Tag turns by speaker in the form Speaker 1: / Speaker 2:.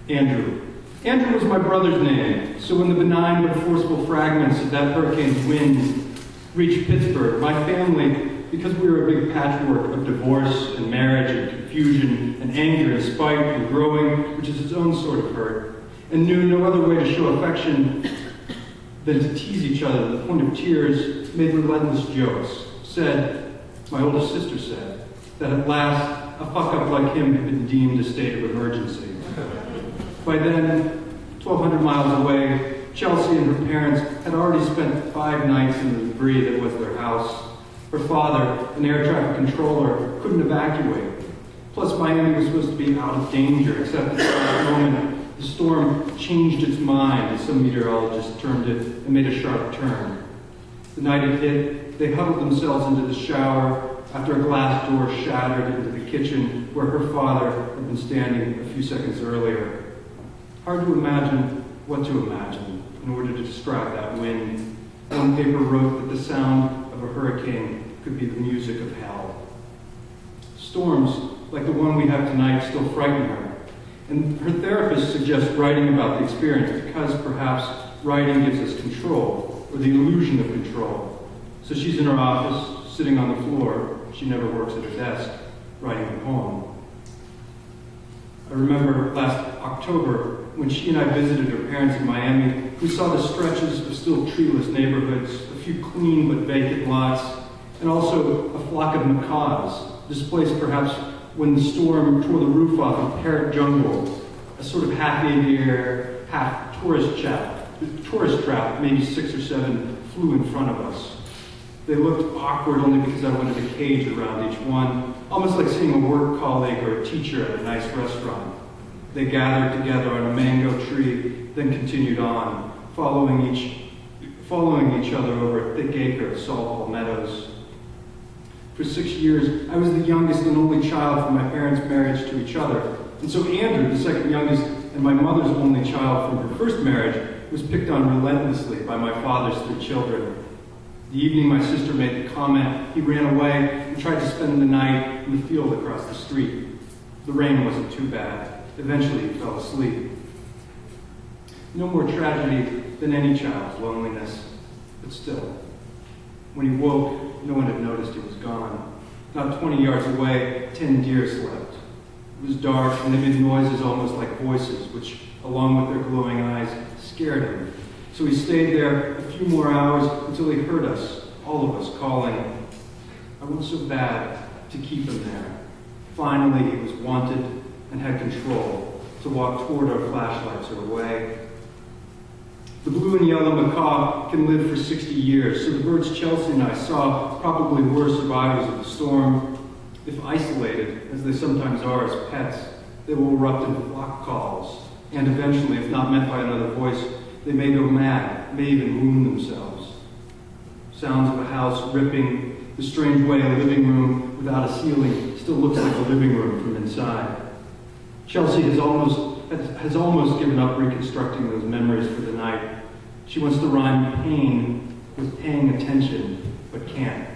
Speaker 1: Andrew. Andrew was my brother's name, so when the benign but forceful fragments of that hurricane's wind reached Pittsburgh, my family, because we were a big patchwork of divorce and marriage and confusion and anger and spite and growing, which is its own sort of hurt, and knew no other way to show affection than to tease each other to the point of tears, made relentless jokes, said, my oldest sister said, that at last a fuck-up like him had been deemed a state of emergency. By then, 1,200 miles away, Chelsea and her parents had already spent 5 nights in the debris that was their house. Her father, an air traffic controller, couldn't evacuate. Plus, Miami was supposed to be out of danger, except at the last moment, the storm changed its mind, as some meteorologists termed it, and made a sharp turn. The night it hit, they huddled themselves into the shower after a glass door shattered into the kitchen where her father had been standing a few seconds earlier. Hard to imagine what to imagine in order to describe that wind. One paper wrote that the sound of a hurricane could be the music of hell. Storms, like the one we have tonight, still frighten her. And her therapist suggests writing about the experience because perhaps writing gives us control, or the illusion of control. So she's in her office, sitting on the floor. She never works at her desk, writing a poem. I remember last October when she and I visited her parents in Miami. We saw the stretches of still treeless neighborhoods, a few clean but vacant lots, and also a flock of macaws, displaced perhaps when the storm tore the roof off of Parrot Jungle, a sort of half aviary, half tourist trap, maybe 6 or 7 flew in front of us. They looked awkward only because I wanted a cage around each one, almost like seeing a work colleague or a teacher at a nice restaurant. They gathered together on a mango tree, then continued on, following each other over a thick acre of salt palmettos. For 6 years, I was the youngest and only child from my parents' marriage to each other. And so Andrew, the second youngest, and my mother's only child from her first marriage, was picked on relentlessly by my father's 3 children. The evening my sister made the comment, he ran away and tried to spend the night in the field across the street. The rain wasn't too bad. Eventually he fell asleep. No more tragedy than any child's loneliness, but still. When he woke, no one had noticed he was gone. Not 20 yards away, 10 deer slept. It was dark and they made noises almost like voices, which, along with their glowing eyes, scared him. So he stayed there a few more hours until he heard us, all of us, calling. I want so bad to keep him there. Finally, he was wanted and had control to walk toward our flashlights or away. The blue and yellow macaw can live for 60 years, so the birds Chelsea and I saw probably were survivors of the storm. If isolated, as they sometimes are as pets, they will erupt into flock calls, and eventually, if not met by another voice, they may go mad, may even wound themselves. Sounds of a house ripping, the strange way a living room without a ceiling still looks like a living room from inside. Chelsea has almost given up reconstructing those memories for the night. She wants to rhyme pain with paying attention, but can't.